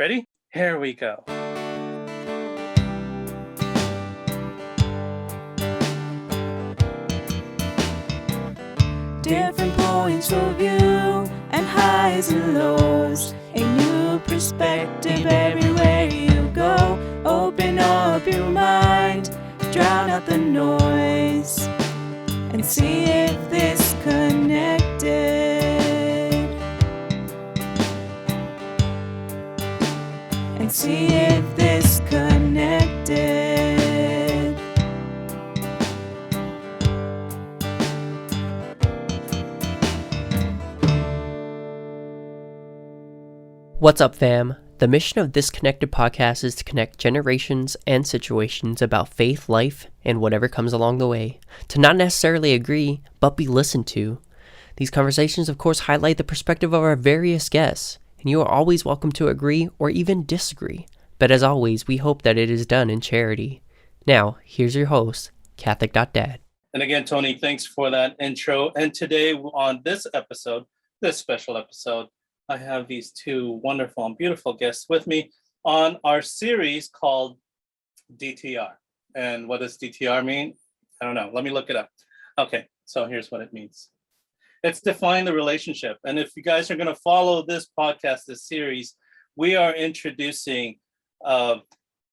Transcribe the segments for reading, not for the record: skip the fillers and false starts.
Ready? Here we go. Different points of view and highs and lows. A new perspective everywhere you go. Open up your mind, drown out the noise, and see if this connected. And see if this connected. What's up, fam? The mission of this Connected podcast is to connect generations and situations about faith, life, and whatever comes along the way. To not necessarily agree, but be listened to. These conversations, of course, highlight the perspective of our various guests, and you are always welcome to agree or even disagree. But as always, we hope that it is done in charity. Now, here's your host, Catholic.Dad. And again, Tony, thanks for that intro. And today on this episode, this special episode, I have these two wonderful and beautiful guests with me on our series called DTR. And what does DTR mean? I don't know. Let me look it up. Okay, so here's what it means. It's define the relationship. And if you guys are going to follow this podcast, this series, we are introducing a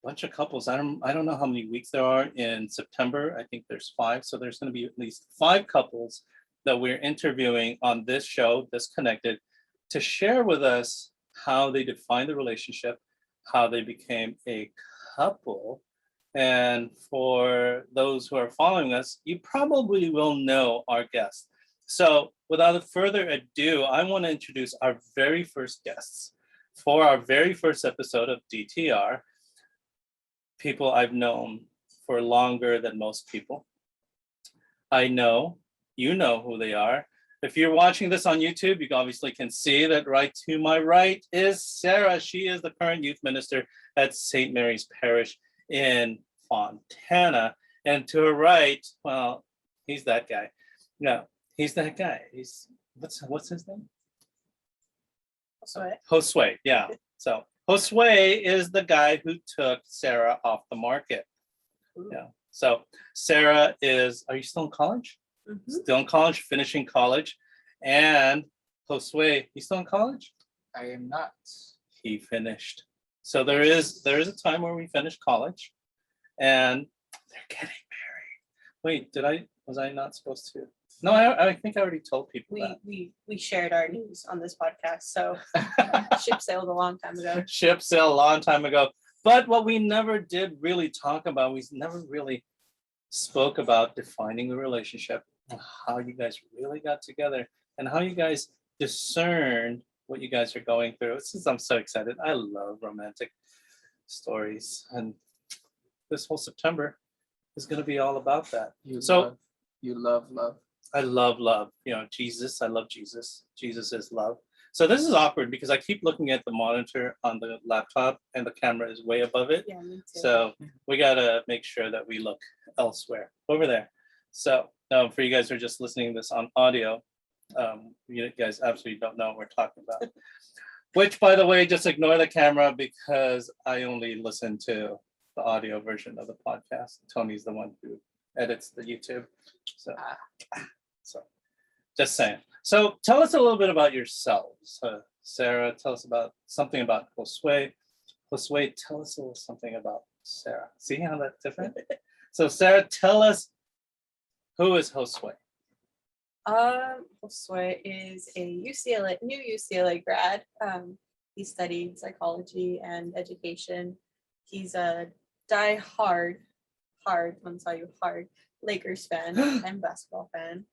bunch of couples. I don't know how many weeks there are in September. I think there's 5. So there's going to be at least 5 couples that we're interviewing on this show, This Connected, to share with us how they defined the relationship, how they became a couple. And for those who are following us, you probably will know our guests. So without further ado, I want to introduce our very first guests for our very first episode of DTR, people I've known for longer than most people. I know, you know who they are. If you're watching this on YouTube, you obviously can see that right to my right is Sarah. She is the current youth minister at St. Mary's Parish in Fontana. And to her right, well, he's that guy. No, he's that guy. He's what's his name? Josue, yeah. So Josue is the guy who took Sarah off the market. Yeah. So Sarah are you still in college? Mm-hmm. Still in college, finishing college. And Josue, you still in college? I am not. He finished. So there is a time where we finish college and they're getting married. Wait, was I not supposed to? No, I think I already told people that. We shared our news on this podcast, so ship sailed a long time ago. Ship sailed a long time ago. But what we never did really talk about, we never really spoke about defining the relationship and how you guys really got together and how you guys discerned what you guys are going through. I'm so excited. I love romantic stories. And this whole September is going to be all about that. You love love. I love love. Jesus. I love Jesus. Jesus is love. So this is awkward because I keep looking at the monitor on the laptop and the camera is way above it. Yeah, me too. So we got to make sure that we look elsewhere over there. So for you guys who are just listening to this on audio, you guys absolutely don't know what we're talking about. Which, by the way, just ignore the camera because I only listen to the audio version of the podcast. Tony's the one who edits the YouTube. So just saying. So tell us a little bit about yourselves. Sarah, tell us something about Josue. Josue, tell us a little something about Sarah. See how that's different? So Sarah, tell us, who is Josue? Josue is a new UCLA grad. He studied psychology and education. He's a hard Lakers fan and basketball fan.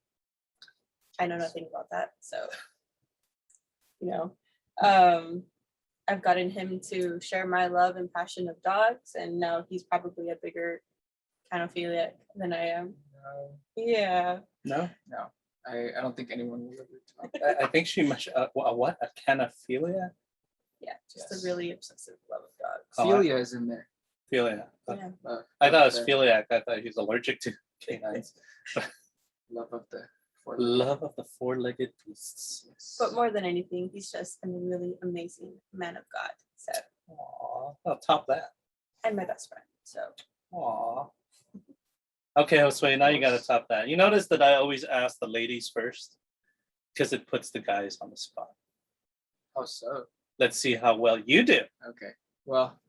I know nothing about that, so I've gotten him to share my love and passion of dogs, and now he's probably a bigger canophiliac than I am. No. Yeah. No. I don't think anyone will ever talk. I think she must. What? A canophilia? Yeah, just a really obsessive love of dogs. Philia is in there. Philia. Yeah. I thought it was philiac. I thought he was allergic to canines. Love of the four-legged beasts. But more than anything, he's just a really amazing man of God. So I'll top that. And my best friend. So Aw. Okay, Josue, now you gotta top that. You notice that I always ask the ladies first because it puts the guys on the spot. Oh, so Let's see how well you do. okay. Well,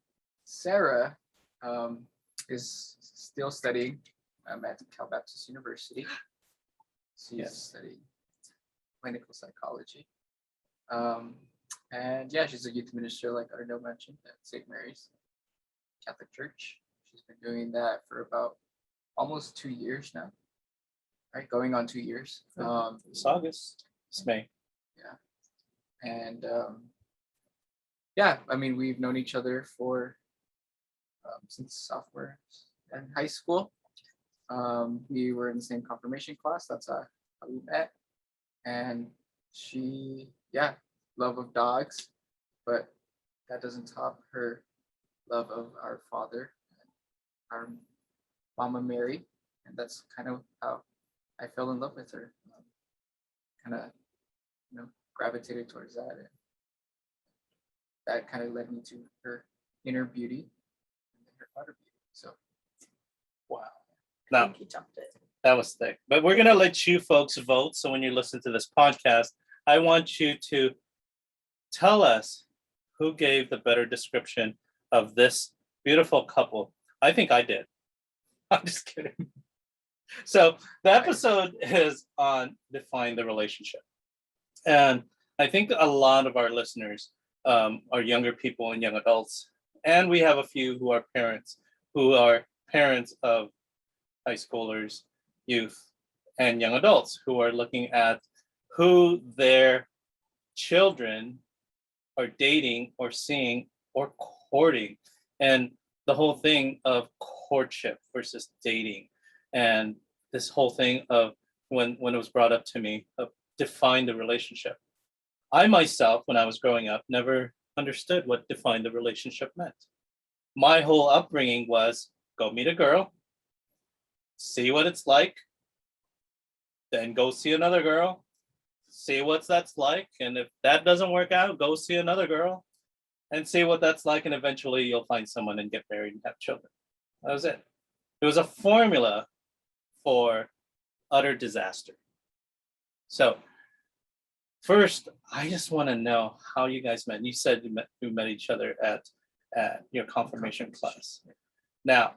Sarah is still studying at Cal Baptist University. She's Yes. studying clinical psychology. And yeah, she's a youth minister, like Arno mentioned, at St. Mary's Catholic Church. She's been doing that for about almost 2 years now, right? Going on 2 years. It's August. It's May. And yeah, I mean, we've known each other for since sophomore in high school. We were in the same confirmation class. That's how we met. And she, yeah, love of dogs, but that doesn't top her love of our father, our Mama Mary, and that's kind of how I fell in love with her. Kind of, gravitated towards that, and that kind of led me to her inner beauty and her outer beauty. So Wow. I Now, think he jumped it. that was thick. But we're going to let you folks vote. So when you listen to this podcast, I want you to tell us who gave the better description of this beautiful couple. I think I did. I'm just kidding. So the episode is on define the relationship. And I think a lot of our listeners are younger people and young adults. And we have a few who are parents of high schoolers, youth, and young adults who are looking at who their children are dating or seeing or courting, and the whole thing of courtship versus dating, and this whole thing of when it was brought up to me of define the relationship. I myself, when I was growing up, never understood what define the relationship meant. My whole upbringing was go meet a girl, see what it's like, then go see another girl, see what that's like, and if that doesn't work out, go see another girl and see what that's like, and eventually you'll find someone and get married and have children. That was it. It was a formula for utter disaster. So first, I just want to know how you guys met. You said you met each other at your confirmation class. Now,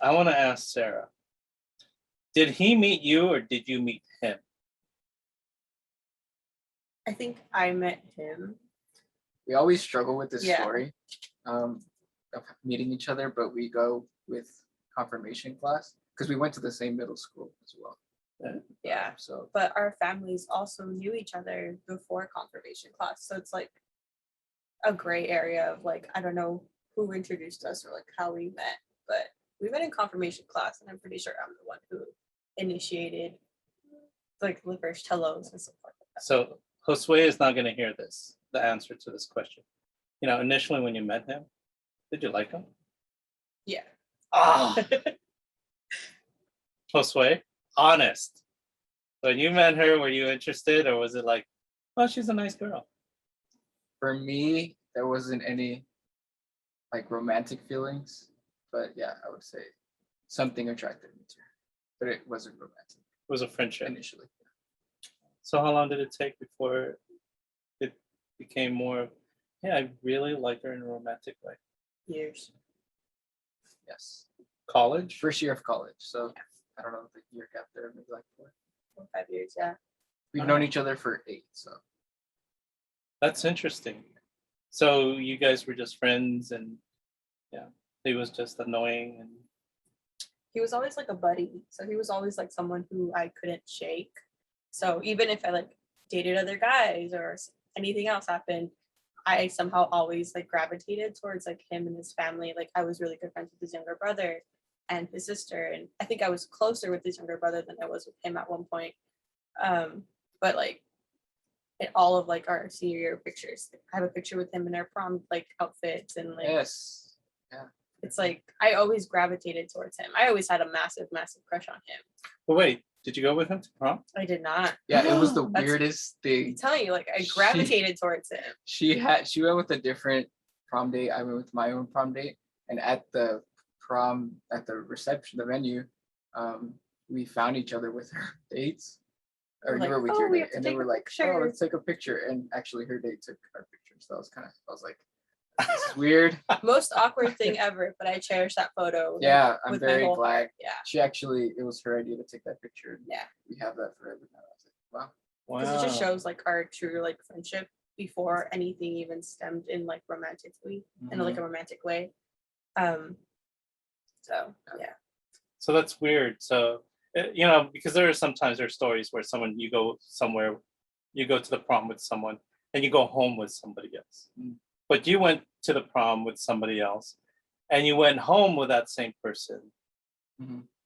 I want to ask Sarah, did he meet you or did you meet him? I think I met him. we always struggle with this Yeah. story of meeting each other, but we go with confirmation class because we went to the same middle school as well. Yeah. So But our families also knew each other before confirmation class. So it's like a gray area of like, I don't know who introduced us or like how we met, but we met in confirmation class, and I'm pretty sure I'm the one who initiated like the first hellos and stuff like that. So Josue is not going to hear this, the answer to this question. You know, initially when you met him, did you like him? Yeah. Ah, Josue, honest. When you met her, were you interested, or was it like, oh, she's a nice girl? for me, there wasn't any like romantic feelings, but yeah, I would say something attracted me to her, but it wasn't romantic It was a friendship. initially. So how long did it take before it became more of, yeah, I really like her in a romantic way? Years. Yes, College? first year of college. So I don't know the year gap there, maybe like 4. 4 or 5 years. Yeah. We've known each other for 8. So That's interesting. So you guys were just friends, and yeah, he was just annoying, and He was always like a buddy. So he was always like someone who I couldn't shake. So even if I like dated other guys or anything else happened, I somehow always like gravitated towards like him and his family. Like I was really good friends with his younger brother and his sister. And I think I was closer with his younger brother than I was with him at one point. But like in all of like our senior year pictures, I have a picture with him in our prom like outfits, and like yes, it's like I always gravitated towards him. I always had a massive crush on him. but wait, did you go with him to prom? I did not. yeah, it was the That's- weirdest I'm thing. telling you, like I gravitated towards him. She went with a different prom date. I went with my own prom date, and at the reception, the venue, we found each other with her dates. Or We're you were like, with "Oh, your we date, have to and they take were a like, "Oh, picture." let's take a picture." And actually, her date took our picture, so I was like, "This is weird." Most awkward thing ever, but I cherish that photo. like, Yeah, I'm with my very whole glad. heart. Yeah. She actually, it was her idea to take that picture. And Yeah. we have that forever now. I was like, wow. Because it just shows like our true like friendship before anything even stemmed in like romantically in like a romantic way. So yeah. So that's weird. So because there are sometimes there are stories where someone you go somewhere, you go to the prom with someone, and you go home with somebody else. But you went to the prom with somebody else, and you went home with that same person.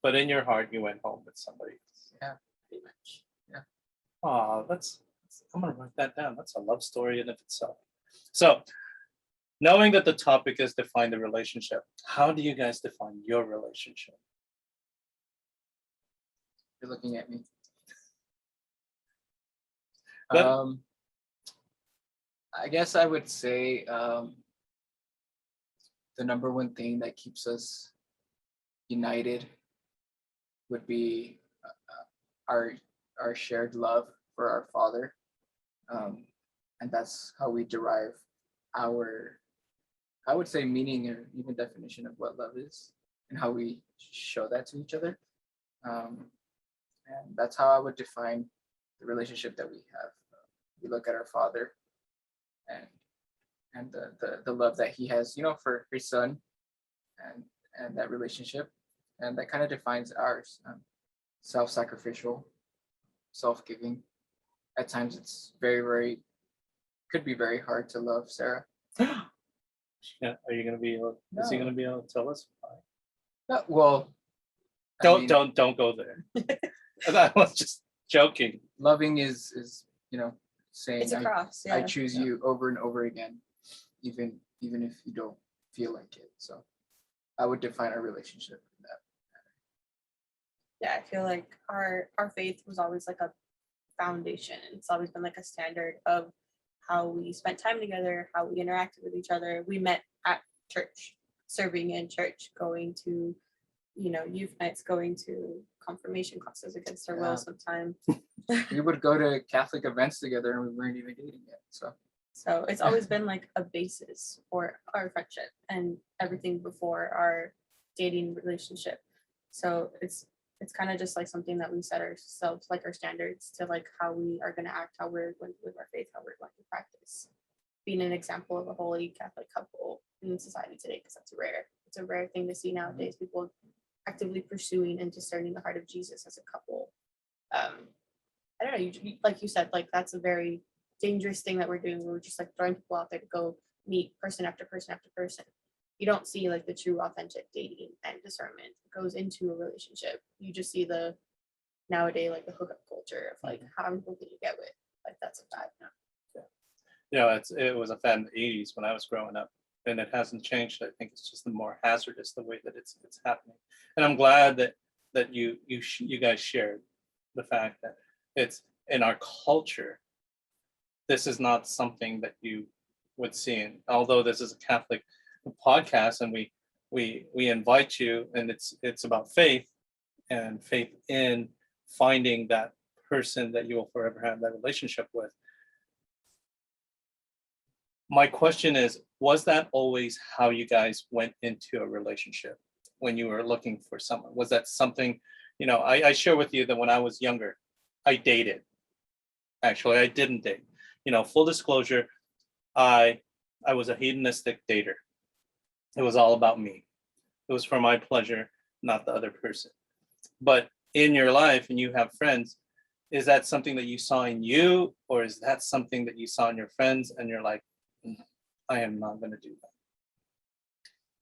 But in your heart, you went home with somebody else. Yeah, pretty much. Yeah. Oh, I'm gonna write that down. That's a love story in of itself. So, knowing that the topic is define the relationship, how do you guys define your relationship? You're looking at me. But- I guess I would say the number one thing that keeps us united would be our shared love for our Father, and that's how we derive our, I would say, meaning or even definition of what love is, and how we show that to each other. And that's how I would define the relationship that we have. We look at our Father and the love that He has, for His Son, and that relationship, and that kind of defines ours. Self-sacrificial, self-giving. At times, it's could be very hard to love Sarah. Yeah, are you gonna be able? Is he No. gonna be able to tell us why? No, well, I Don't mean, don't go there. I was just joking. loving is saying It's a cross. Yeah. I choose you over and over again, even if you don't feel like it. So I would define our relationship in that. Yeah, I feel like our faith was always like a foundation. It's always been like a standard of how we spent time together, how we interacted with each other. We met at church, serving in church, going to youth nights, going to confirmation classes against our Yeah. will sometimes. We would go to Catholic events together, and we weren't even dating yet. So it's always been like a basis for our friendship and everything before our dating relationship. So it's kind of just like something that we set ourselves, like our standards to like how we are going to act, how we're going to live our faith, how we're going to practice. Being an example of a holy Catholic couple in society today, because that's rare. It's a rare thing to see nowadays. People actively pursuing and discerning the heart of Jesus as a couple. I don't know. Like you said, like that's a very dangerous thing that we're doing. We're just like throwing people out there to go meet person after person after person. You don't see like the true authentic dating and discernment that goes into a relationship. You just see the nowadays like the hookup culture of like how many people can you get with? Like that's a fact now. It was a fad in the '80s when I was growing up, and it hasn't changed. I think it's just the more hazardous the way that it's happening. And I'm glad that you guys shared the fact that it's in our culture. This is not something that you would see. And although this is a Catholic podcast, and we invite you, and it's about faith and faith in finding that person that you will forever have that relationship with. My question is, was that always how you guys went into a relationship when you were looking for someone? Was that something, I share with you that when I was younger, I dated. Actually, I didn't date. Full disclosure, I was a hedonistic dater. It was all about me. It was for my pleasure, not the other person. But in your life, and you have friends, is that something that you saw in you, or is that something that you saw in your friends and you're like, I am not going to do that?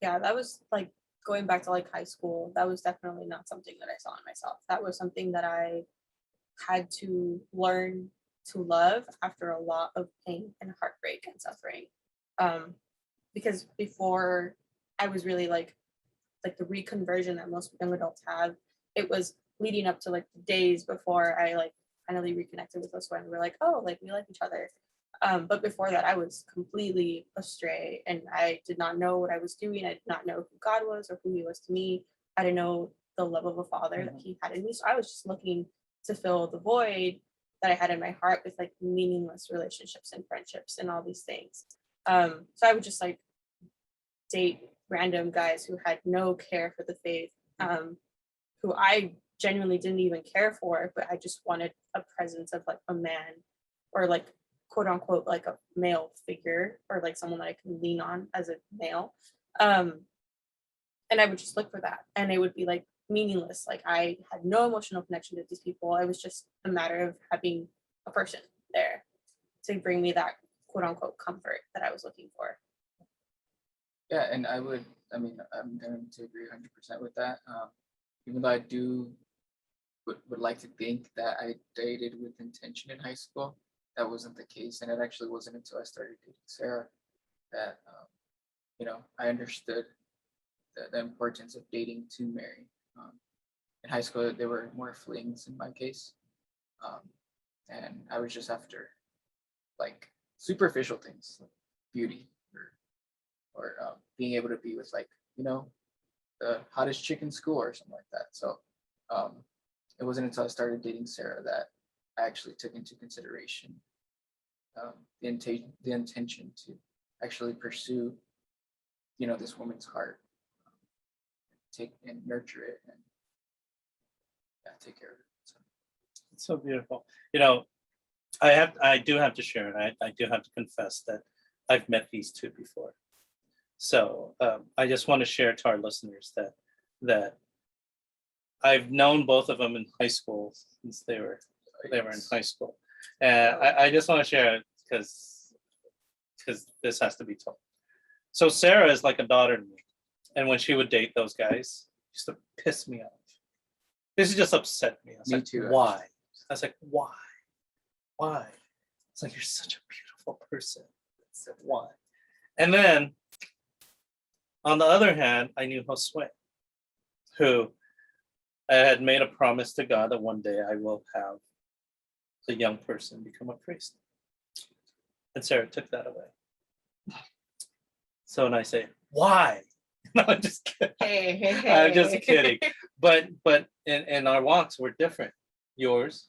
Yeah, that was like going back to like high school. That was definitely not something that I saw in myself. That was something that I had to learn to love after a lot of pain and heartbreak and suffering. Because before I was really like the reconversion that most young adults have, it was leading up to like the days before I like finally reconnected with Josue, and we were like, oh, like we like each other. But before that, I was completely astray, and I did not know what I was doing. I did not know who God was or who He was to me. I didn't know the love of a father that He had in me. So I was just looking to fill the void that I had in my heart with like meaningless relationships and friendships and all these things. So I would just like date random guys who had no care for the faith, who I genuinely didn't even care for, but I just wanted a presence of like a man, or like quote unquote like a male figure, or like someone that I can lean on as a male. And I would just look for that, and it would be like meaningless. Like I had no emotional connection to these people. It was just a matter of having a person there to bring me that quote unquote comfort that I was looking for. Yeah, and I'm going to agree 100% with that. Even though I would like to think that I dated with intention in high school, that wasn't the case. And it actually wasn't until I started dating Sarah that, I understood the importance of dating to marry. In high school, there were more flings in my case. And I was just after like superficial things, like beauty or being able to be with like, the hottest chick in school or something like that. So it wasn't until I started dating Sarah that I actually took into consideration the intention to actually pursue, this woman's heart, take and nurture it, and take care of it. So. It's so beautiful. I do have to share, and I do have to confess that I've met these two before. So I just want to share to our listeners that I've known both of them in high school since they were in high school, and I just want to share it because this has to be told. So Sarah is like a daughter to me, and when she would date those guys, it used to piss me off. This just upset me. I was Me like, too, why? I was like, why? Why? It's like, you're such a beautiful person. I said, why? And then on the other hand, I knew Josue, who I had made a promise to God that one day I will have a young person become a priest. And Sarah took that away. So when I say, why? No, I'm just kidding. Hey. I'm just kidding. But in our walks were different. Yours,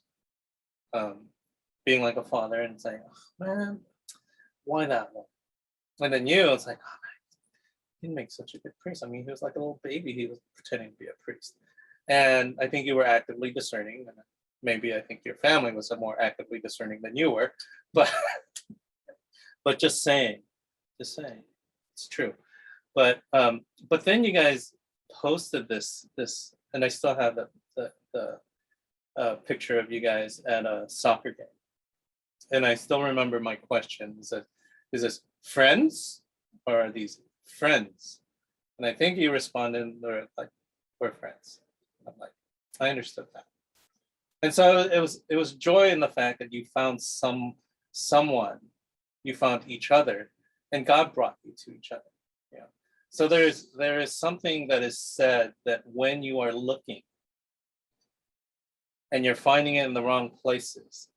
being like a father and saying, oh, man, why that one? And then you, it's like, oh, he makes such a good priest. I mean, he was like a little baby. He was pretending to be a priest. And I think you were actively discerning. And maybe I think your family was more actively discerning than you were. But just saying, it's true. But then you guys posted this, and I still have the picture of you guys at a soccer game. And I still remember my question: is this friends or are these friends? And I think you responded, we're friends. I'm like, I understood that. And so it was joy in the fact that you found someone, you found each other, and God brought you to each other. Yeah. So there is something that is said that when you are looking and you're finding it in the wrong places,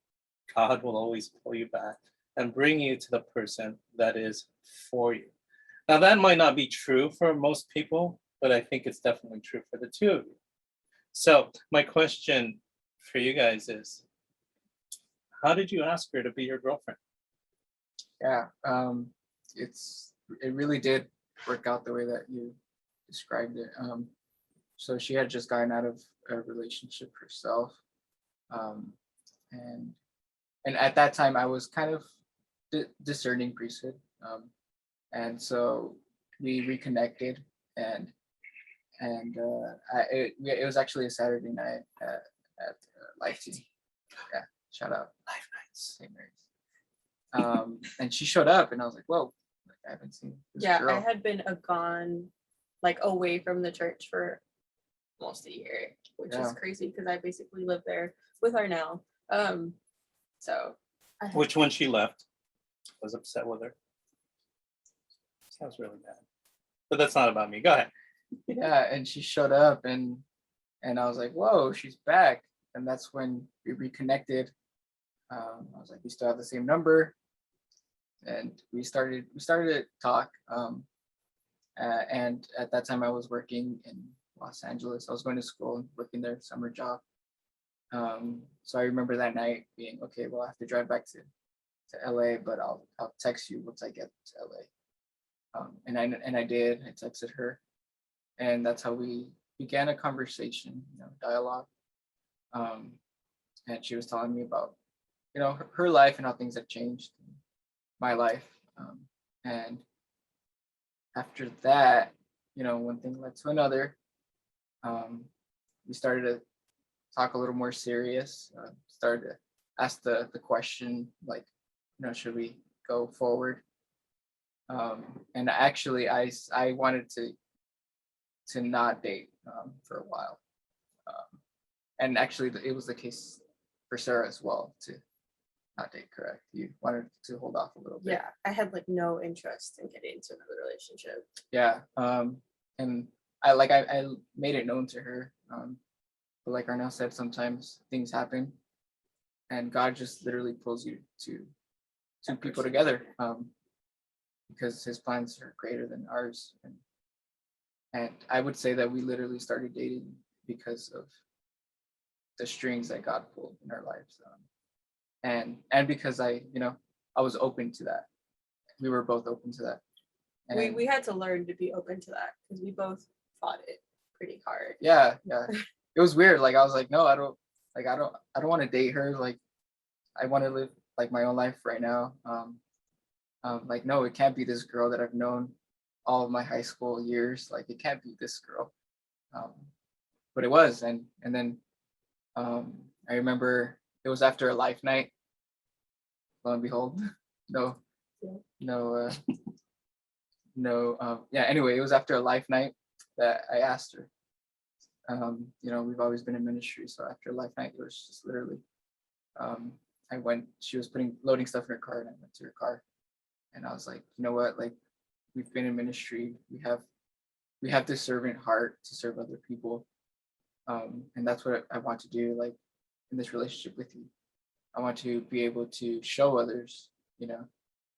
God will always pull you back and bring you to the person that is for you. Now, that might not be true for most people, but I think it's definitely true for the two of you. So my question for you guys is, how did you ask her to be your girlfriend? Yeah, it really did work out the way that you described it. So she had just gotten out of a relationship herself, and at that time I was kind of discerning priesthood, and so we reconnected, and it was actually a Saturday night at Life Team. Yeah, shout out Life Nights, St. Mary's. And she showed up, and I was like, whoa, like, I haven't seen this girl. I had been away from the church for almost a year, which is crazy because I basically lived there with her now. Which, when she left, I was upset with her. Sounds really bad, but that's not about me. Go ahead. Yeah, and she showed up, and I was like, whoa, she's back. And that's when we reconnected. I was like, we still have the same number. and we started to talk. And at that time, I was working in Los Angeles. I was going to school and working there, summer job. So I remember that night being, okay, well, I have to drive back to LA, but I'll text you once I get to LA. And I did. I texted her, and that's how we began a conversation, dialogue. And she was telling me about, her life and how things have changed in my life. And after that, one thing led to another. We started to talk a little more serious. Started to ask the question, like, should we go forward? And actually, I wanted to not date for a while. And actually, it was the case for Sarah as well, to not date, correct? You wanted to hold off a little bit. Yeah, I had like no interest in getting into another relationship. Yeah. And I made it known to her. But like Arnell said, sometimes things happen, and God just literally pulls you two people together, because His plans are greater than ours. And I would say that we literally started dating because of the strings that God pulled in our lives, and because I was open to that. We were both open to that. And We had to learn to be open to that because we both fought it pretty hard. yeah. It was weird. Like, I was like, no, I don't want to date her. Like, I want to live like my own life right now. Like, no, it can't be this girl that I've known all of my high school years. Like, it can't be this girl. But it was, and then I remember it was after a life night. Lo and behold, no. Anyway, it was after a life night that I asked her. We've always been in ministry, so after life night, it was just literally, I went. She was loading stuff in her car, and I went to her car, and I was like, you know what? Like, we've been in ministry. We have this servant heart to serve other people, and that's what I want to do. Like, in this relationship with you, I want to be able to show others,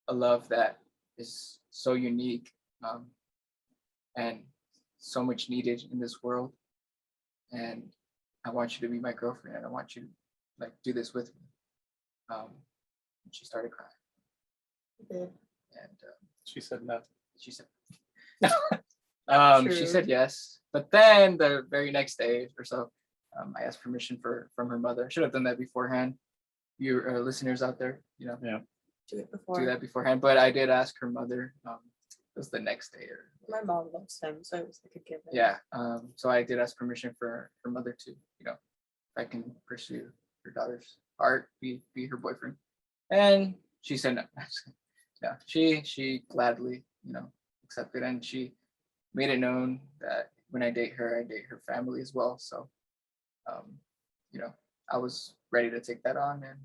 a love that is so unique, and so much needed in this world. And I want you to be my girlfriend, and I want you to like do this with me. And she started crying. Yeah. And She said no. she said, True. she said yes. But then the very next day or so, I asked permission from her mother. I should have done that beforehand. You listeners out there, Yeah. Do it before. do that beforehand. But I did ask her mother. It was the next day, or My mom loves him, so it was like a given. yeah. So I did ask permission for her mother to, if I can pursue her daughter's heart, be her boyfriend. And she said no. Yeah, she gladly, accepted, and she made it known that when I date her family as well. So, I was ready to take that on, and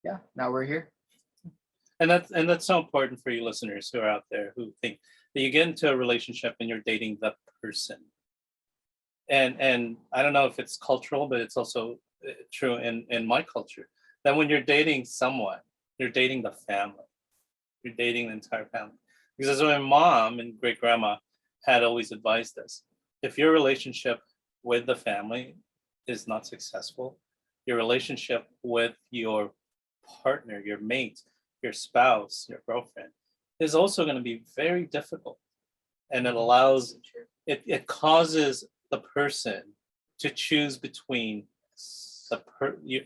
yeah, now we're here. And that's so important for you listeners who are out there who think that you get into a relationship and you're dating the person. And I don't know if it's cultural, but it's also true in my culture, that when you're dating someone, you're dating the family. You're dating the entire family. Because as my mom and great grandma had always advised us, if your relationship with the family is not successful, your relationship with your partner, your mate, your spouse, your girlfriend is also going to be very difficult. And it causes the person to choose between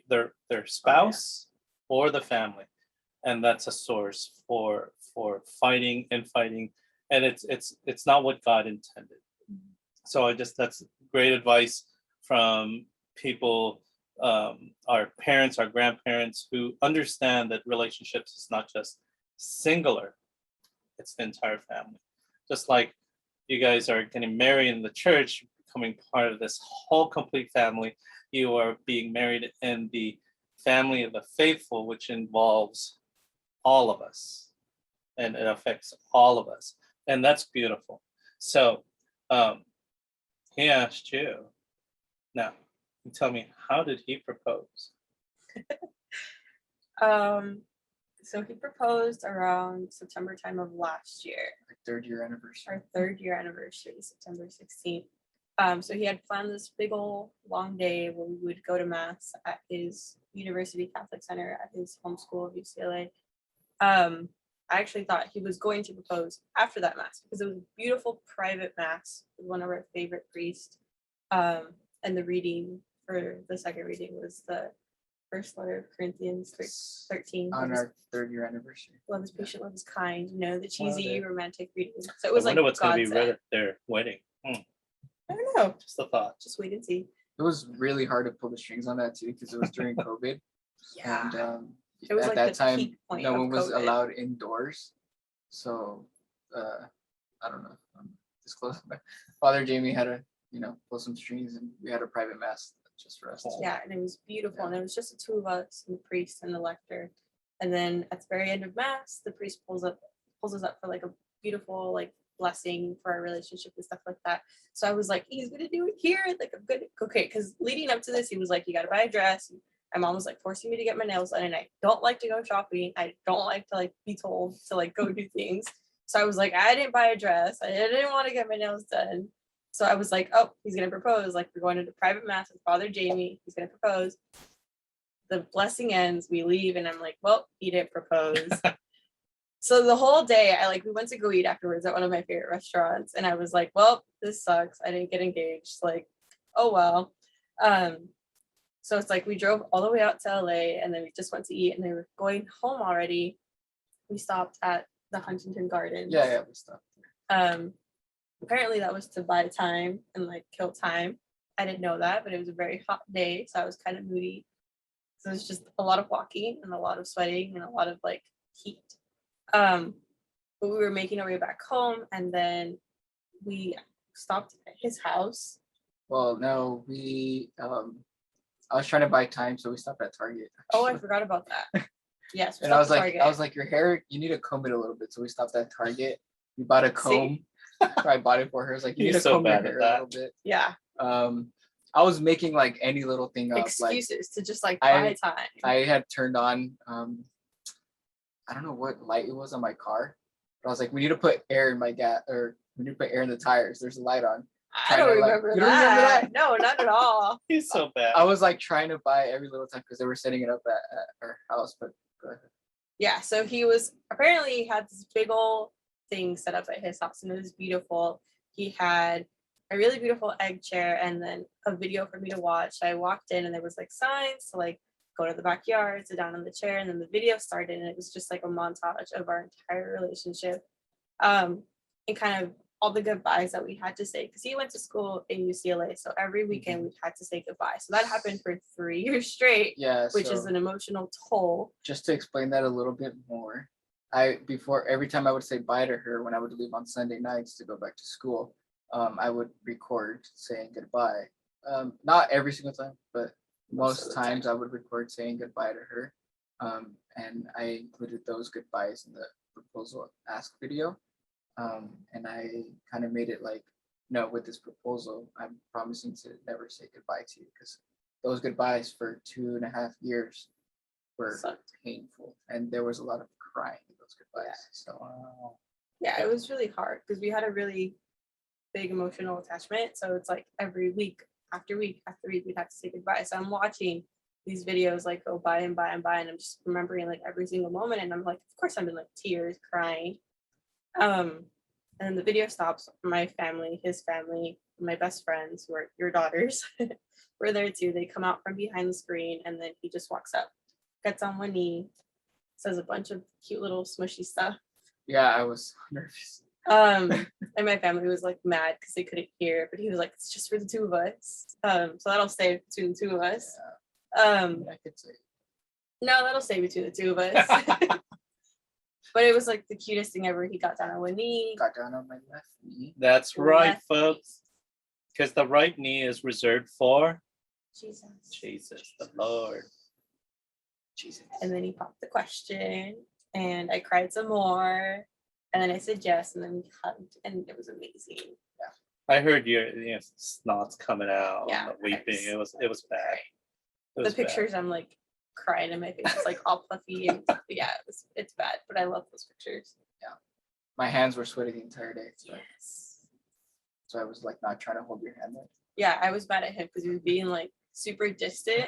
their spouse or the family. And that's a source for fighting, and it's not what God intended. So that's great advice from people, our parents, our grandparents, who understand that relationships is not just singular, it's the entire family. Just like you guys are getting married in the church, becoming part of this whole complete family, you are being married in the family of the faithful, which involves all of us, and it affects all of us, and that's beautiful. So he asked you, now tell me, how did he propose? So he proposed around September time of last year. Like 3rd-year anniversary. Our 3rd-year anniversary, September 16th. So he had planned this big old long day where we would go to mass at his University Catholic Center at his home school of UCLA. I actually thought he was going to propose after that mass because it was a beautiful private mass with one of our favorite priests. And the reading for the second reading was the first letter of Corinthians 13. On our 3rd-year anniversary. Love is patient, love is kind, the cheesy Okay. romantic reading. So it I was wonder like what's going to be God read said. at their wedding. I don't know. Just a thought. Just wait and see. It was really hard to pull the strings on that too because it was during COVID. Yeah. And It was at like that the time, peak point no of one was COVID. allowed indoors. So I don't know. Disclose. Father Jamie had to, pull some strings, and we had a private mass just for us. Yeah, and it was beautiful. Yeah. And it was just the two of us, and the priest and the lector. And then at the very end of mass, the priest pulls us up for like a beautiful like blessing for our relationship and stuff like that. So I was like, he's gonna do it here. Like I'm good. Okay, because leading up to this, he was like, you gotta buy a dress. My mom was like forcing me to get my nails done, and I don't like to go shopping. I don't like to like be told to like go do things. So I was like, I didn't buy a dress. I didn't want to get my nails done. So I was like, oh, he's gonna propose. Like we're going to the private mass with Father Jamie. He's gonna propose. The blessing ends. We leave, and I'm like, well, he didn't propose. So the whole day, we went to go eat afterwards at one of my favorite restaurants, and I was like, well, this sucks. I didn't get engaged. Like, oh well. So it's like we drove all the way out to LA, and then we just went to eat, and they were going home already. We stopped at the Huntington Gardens. Yeah, we stopped. Apparently that was to buy time and like kill time. I didn't know that, but it was a very hot day, so I was kind of moody. So it was just a lot of walking and a lot of sweating and a lot of like heat. But we were making our way back home, and then we stopped at his house. Well, no, I was trying to buy time, so we stopped at Target. Oh, I forgot about that. Yes, we And I was stopped at like, Target. your hair, you need to comb it a little bit. So we stopped at Target. We bought a comb. I bought it for her. I was like, you You're need to so comb your bad at hair a that. little bit. Yeah, I was making like any little thing up. excuses to just like I- buy time. I had turned on, I don't know what light it was on my car, but I was like, we need to put air in my or we need to put air in the tires. There's a light on. I don't trying to, like- remember you don't remember that. that? No, not at all. He's so bad. I was like trying to buy every little time because they were setting it up at our house, but go ahead. Yeah, so he had this big old thing set up at his house, and it was beautiful. He had a really beautiful egg chair and then a video for me to watch. I walked in, and there was like signs to like go to the backyard, sit down on the chair, and then the video started, and it was just like a montage of our entire relationship, and kind of all the goodbyes that we had to say, because he went to school in UCLA, so every weekend we had to say goodbye. So that happened for 3 years straight, Yeah, which so is an emotional toll. just to explain that a little bit more, before every time I would say bye to her when I would leave on Sunday nights to go back to school, I would record saying goodbye. Not every single time, but Most of most the times I would record saying goodbye to her. And I included those goodbyes in the proposal ask video. And I kind of made it like, no, with this proposal, I'm promising to never say goodbye to you, because those goodbyes for 2.5 years were Sucked. painful, and there was a lot of crying in those goodbyes. Yeah. So Wow. Yeah, it was really hard because we had a really big emotional attachment. So it's like every week after week after week, we'd have to say goodbye. So I'm watching these videos like go by and by and by, and I'm just remembering like every single moment. And I'm like, of course I'm in like tears, crying. And then the video stops. My family, his family, my best friends, who are your daughters, were there too. They come out from behind the screen, and then he just walks up, gets on one knee, says a bunch of cute little smushy stuff. yeah, I was nervous. And my family was like mad because they couldn't hear, but he was like, it's just for the two of us. So that'll stay between the two of us. I could say. No, that'll stay between the two of us. But it was like the cutest thing ever. He got down on one knee. Got down on my left knee. That's right, left folks. Because the right knee is reserved for Jesus. Jesus, the Lord. Jesus. And then he popped the question, and I cried some more. And then I said yes, and then we hugged, and it was amazing. I heard your snots coming out, Yeah, and the weeping. I It was bad. It The was bad. pictures, I'm like crying and my face is like all puffy and yeah, it's bad. But I love those pictures. My hands were sweaty the entire day. Yes. So I was like not trying to hold your hand there. Yeah, I was mad at him because he was being like super distant.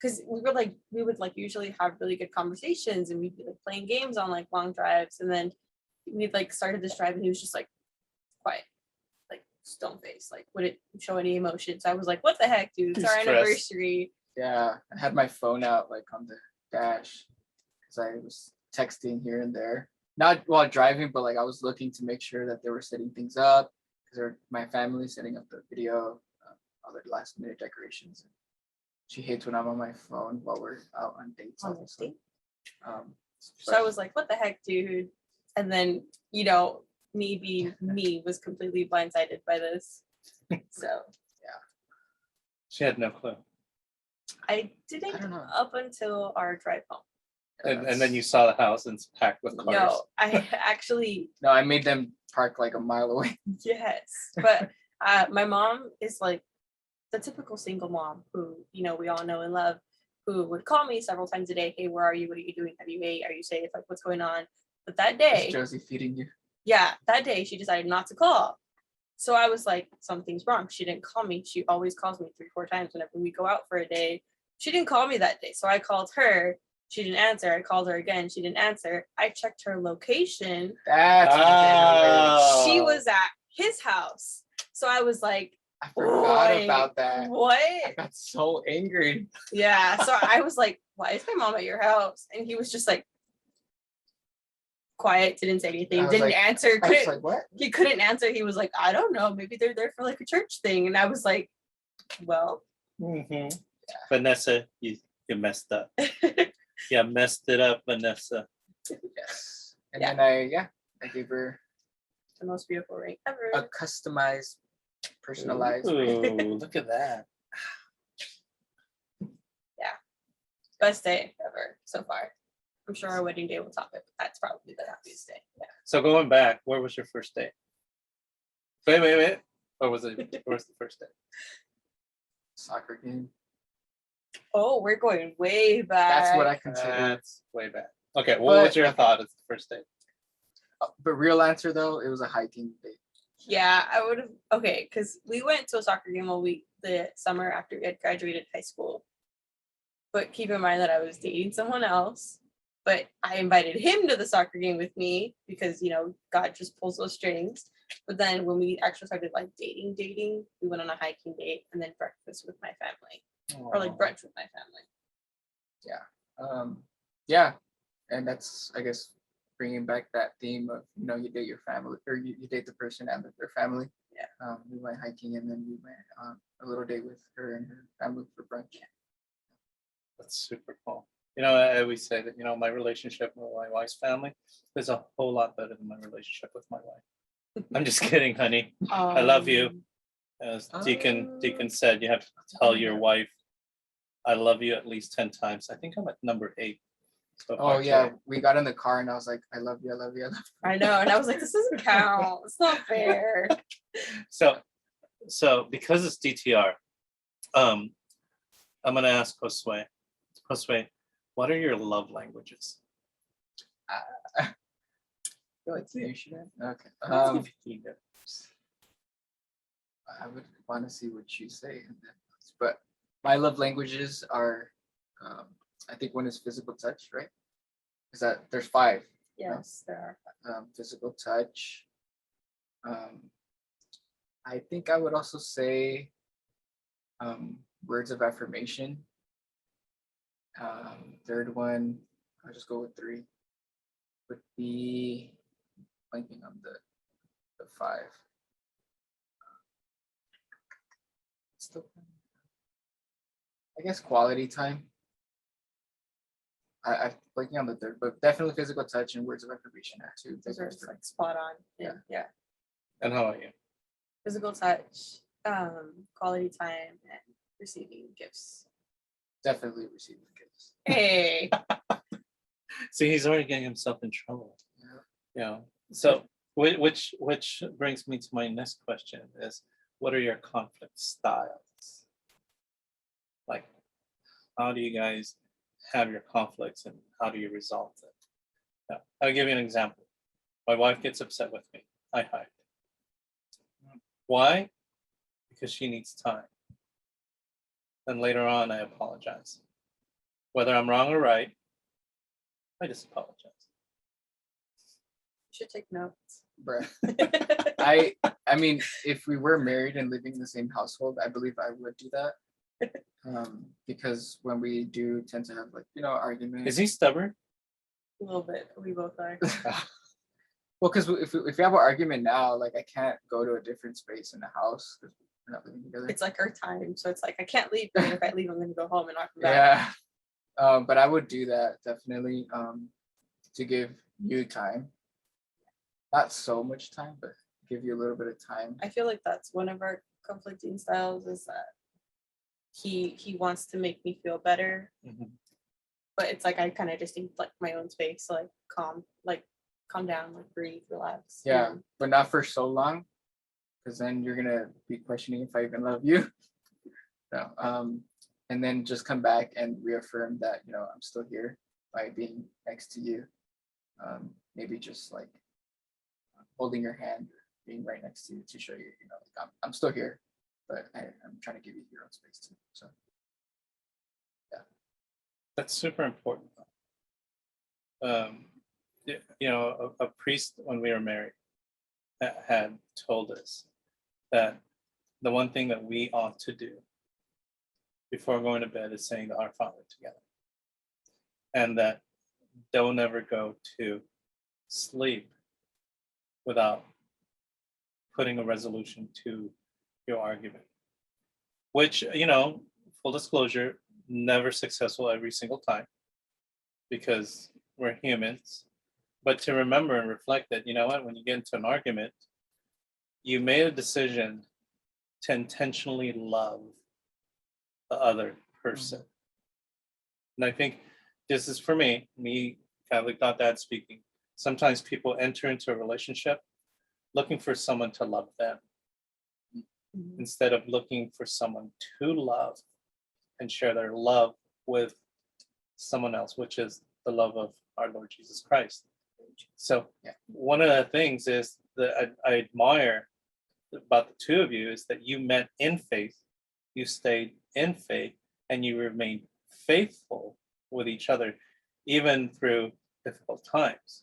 Because we would like usually have really good conversations and we'd be like playing games on like long drives, and then we'd like started this drive and he was just like quiet, like stone face, like wouldn't show any emotion. So I was like, what the heck, dude? It's He's our stressed. anniversary. Yeah, I had my phone out like on the dash because I was texting here and there, not while driving, but like I was looking to make sure that they were setting things up because my family setting up the video, all the last minute decorations. She hates when I'm on my phone while we're out on dates. On Obviously. date? So But I was like, what the heck, dude? And then, you know, me being me was completely blindsided by this. So She had no clue. I didn't I don't know. up until our drive home. And then you saw the house and it's packed with cars. No, I actually, No, I made them park like a mile away. yes. But my mom is like the typical single mom who, you know, we all know and love, who would call me several times a day. Hey, where are you? What are you doing? Have you ate? Are you safe? Like, what's going on? But that day, Is Josie feeding you? yeah, that day she decided not to call. So I was like, something's wrong. She didn't call me. She always calls me 3-4 times whenever we go out for a day. She didn't call me that day. So I called her. She didn't answer. I called her again. She didn't answer. I checked her location. That's Oh. She was at his house. So I was like, I forgot "Boy, about that. what? I got so angry. Yeah. So I was like, why is my mom at your house? And he was just like quiet, didn't say anything, I was didn't like- answer. I was Couldn't, like, what? he couldn't answer. He was like, I don't know. Maybe they're there for like a church thing. And I was like, well, Mhm. Vanessa, you messed up. Yeah, messed it up, Vanessa. Yes. And Yeah. then I gave her the most beautiful ring ever. a customized, personalized ring. Ooh, look at that. Best day ever so far. I'm sure our wedding day will top it, but that's probably the happiest day. Yeah. So going back, where was your first date? Wait. Where was it? Where was the first date? Soccer game. Oh, we're going way back. That's what I consider. That's way back. Okay, what was But- your thought of the first date? But real answer though, it was a hiking date. Yeah, I would have. Okay, because we went to a soccer game the summer after we had graduated high school. But keep in mind that I was dating someone else. But I invited him to the soccer game with me because, you know, God just pulls those strings. But then when we actually started like dating, we went on a hiking date and then breakfast with my family, or like brunch with my family. Yeah, and that's I guess bringing back that theme of you date your family or you date the person and their family. Yeah. We went hiking and then we went on a little date with her and her family for brunch. That's super cool. I always say that, my relationship with my wife's family is a whole lot better than my relationship with my wife. I'm just kidding, honey. I love you. As Deacon said, you have to tell your wife, I love you at least 10 times. I think I'm at number 8. So Oh far yeah, today. we got in the car and I was like, I love you, I love you, I love you. I know, and I was like, this doesn't count. It's not fair. So because it's DTR, I'm gonna ask Josue. Josue, what are your love languages? You should have. Okay. He knows. I would want to see what you say, but my love languages are, I think one is physical touch, right? Is that there's 5? Yes, there are. Physical touch. I think I would also say words of affirmation. Third one, I'll just go with 3. Would be blanking on the 5. Still, I guess quality time. I'm blanking on the 3rd, but definitely physical touch and words of affirmation are 2. Those are like spot on. Yeah. And how about you? Physical touch, quality time, and receiving gifts. Definitely receiving gifts. Hey. See, he's already getting himself in trouble. Yeah. So which brings me to my next question is, what are your conflict styles? Like, how do you guys have your conflicts and how do you resolve them. Now, I'll give you an example. My wife gets upset with me. I hide. Why? Because she needs time. Then later on, I apologize. Whether I'm wrong or right, I just apologize. You should take notes. Bruh. I mean, if we were married and living in the same household, I believe I would do that. Because when we do tend to have like, arguments. Is he stubborn? A little bit. We both are. Well, because if we have an argument now, like I can't go to a different space in the house because we're not living together. It's like our time, so it's like I can't leave. But if I leave, I'm gonna go home and not come back. Yeah. But I would do that definitely. To give you time. Not so much time, but give you a little bit of time. I feel like that's one of our conflicting styles is that he wants to make me feel better, but it's like I kind of just need like my own space, so, like calm down, like breathe, relax. Yeah, but not for so long, because then you're gonna be questioning if I even love you. No, and then just come back and reaffirm that I'm still here by being next to you. Maybe just like holding your hand, being right next to you to show you, like I'm still here, but I'm trying to give you your own space too. So yeah, That's super important. A priest when we were married had told us that the one thing that we ought to do before going to bed is saying the Our Father together, and that don't ever go to sleep without putting a resolution to your argument, which, full disclosure, never successful every single time because we're humans. But to remember and reflect that, when you get into an argument, you made a decision to intentionally love the other person. And I think this is for me, Catholic dad speaking. Sometimes people enter into a relationship looking for someone to love them instead of looking for someone to love and share their love with someone else, which is the love of our Lord Jesus Christ. So one of the things is that I admire about the two of you is that you met in faith, you stayed in faith, and you remained faithful with each other, even through difficult times.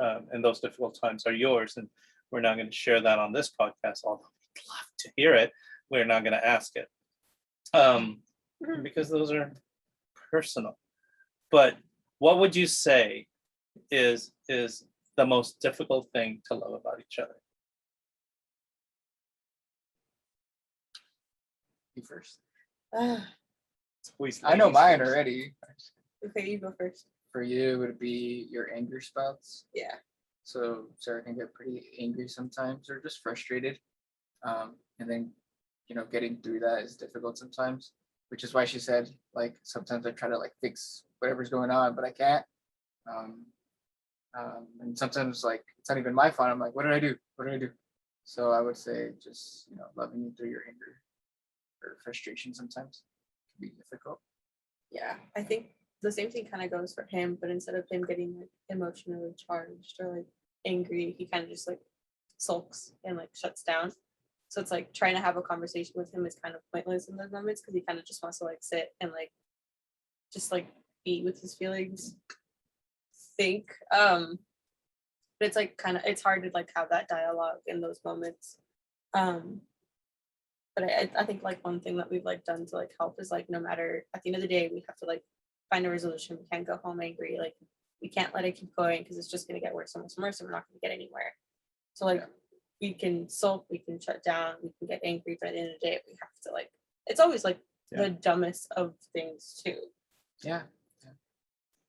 And those difficult times are yours. And we're not going to share that on this podcast, although we'd love to hear it. We're not going to ask it because those are personal. But what would you say is the most difficult thing to love about each other? you first. Squeeze I know ladies mine first. already. Okay, you go first. For you, would it be your anger spouts? Yeah. So Sarah can get pretty angry sometimes or just frustrated. And then, getting through that is difficult sometimes, which is why she said, like, sometimes I try to like fix whatever's going on, but I can't. And sometimes like, it's not even my fault. I'm like, what did I do? What did I do? So I would say just, loving you through your anger or frustration sometimes can be difficult. Yeah, I think the same thing kind of goes for him, but instead of him getting like emotionally charged or like angry, he kind of just like sulks and like shuts down. So it's like trying to have a conversation with him is kind of pointless in those moments because he kind of just wants to like sit and like just like be with his feelings. But it's like it's hard to like have that dialogue in those moments. But I think like one thing that we've like done to like help is like no matter at the end of the day we have to like find a resolution. We can't go home angry. Like we can't let it keep going because it's just gonna get worse and worse and worse and we're not gonna get anywhere. So like we can sulk, we can shut down, we can get angry, but at the end of the day we have to like it's always like the dumbest of things too. Yeah.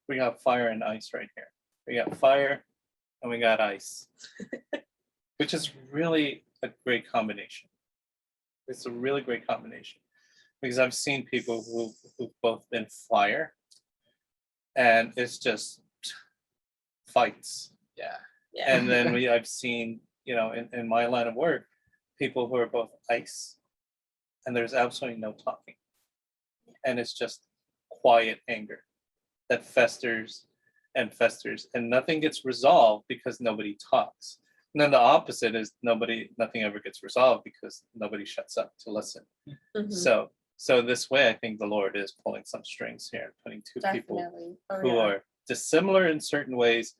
We got fire and ice right here. We got fire and we got ice, which is really a great combination. It's a really great combination because I've seen people who've both been fire and it's just fights. Yeah. And then I've seen, in my line of work, people who are both ice and there's absolutely no talking. And it's just quiet anger. that festers and festers, and nothing gets resolved because nobody talks. And then the opposite is nothing ever gets resolved because nobody shuts up to listen. Mhm. So this way, I think the Lord is pulling some strings here, putting two people Definitely. Oh, who yeah. are dissimilar in certain ways,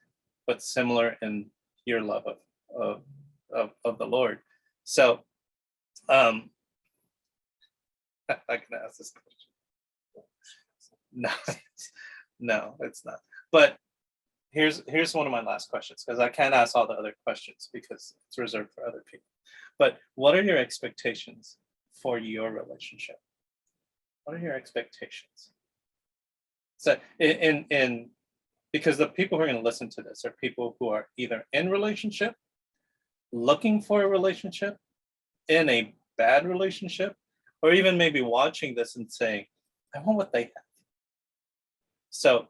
but similar in your love of the Lord. So, I can ask this question. No, no, it's not. But here's one of my last questions, because I can't ask all the other questions because it's reserved for other people. But what are your expectations for your relationship? What are your expectations? So in because the people who are going to listen to this are people who are either in relationship, looking for a relationship, in a bad relationship, or even maybe watching this and saying, I want what they have. So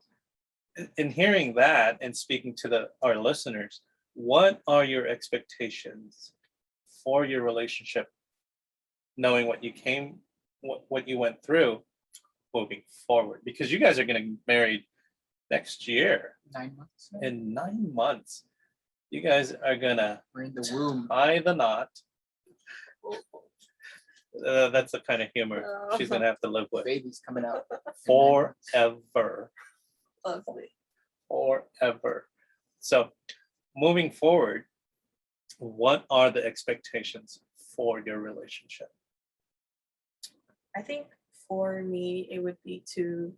in hearing that and speaking to our listeners, what are your expectations for your relationship, knowing what you went through moving forward? Because you guys are going to get married next year. 9 months. In 9 months, you guys are gonna We're in the womb. tie the knot. That's the kind of humor she's gonna have to live with Baby's coming out. forever. Lovely. Forever. So moving forward, what are the expectations for your relationship? I think for me, it would be to,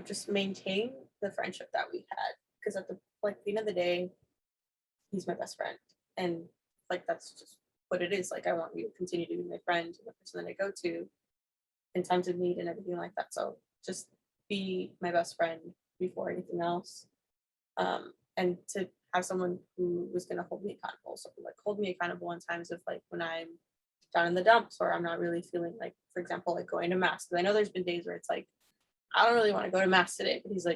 just maintain the friendship that we had. Because at the end of the day, he's my best friend. And that's just what it is. I want you to continue to be my friend, the person that I go to in times of need and everything like that. So just be my best friend before anything else. And to have someone who was going to hold me accountable. So hold me accountable in times of when I'm down in the dumps or I'm not really feeling for example, going to mass. Because I know there's been days where it's I don't really want to go to mass today, but he's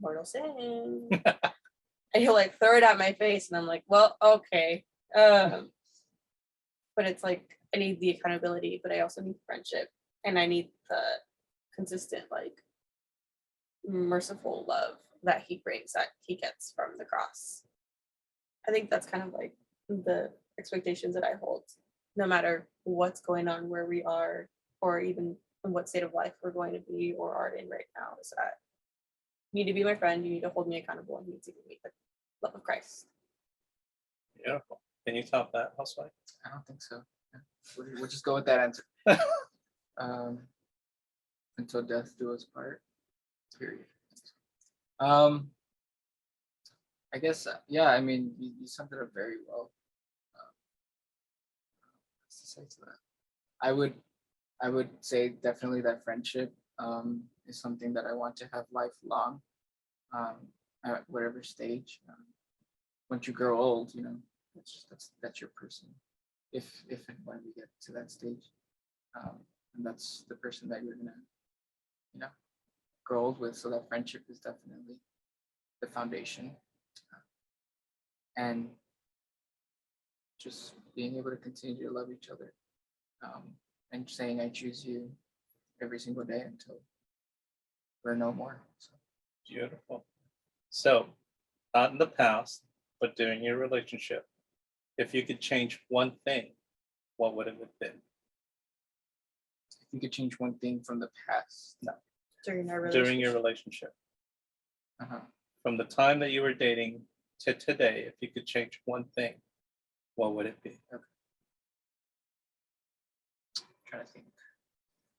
mortal sin. And he'll throw it at my face and I'm well, okay. But it's I need the accountability, but I also need friendship and I need the consistent merciful love that he brings, that he gets from the cross. I think that's kind of the expectations that I hold, no matter what's going on, where we are, or even in what state of life we're going to be or are in right now, is that you need to be my friend, you need to hold me accountable, and you need to give me the love of Christ. Beautiful. Can you top that, housewife? I don't think so. We'll just go with that answer. Until death do us part. Period. I guess, yeah, I mean, you summed it up very well. What's to say to that? I would say definitely that friendship is something that I want to have lifelong, at whatever stage. Once you grow old, that's your person. If and when we get to that stage, and that's the person that you're gonna, grow old with. So that friendship is definitely the foundation, and just being able to continue to love each other, and saying I choose you every single day until we're no more. So. Beautiful. So, not in the past, but during your relationship, if you could change one thing, what would it have been? If you could change one thing from the past. No. During our relationship. During your relationship. Uh-huh. From the time that you were dating to today, if you could change one thing, what would it be? Okay. I'm trying to think.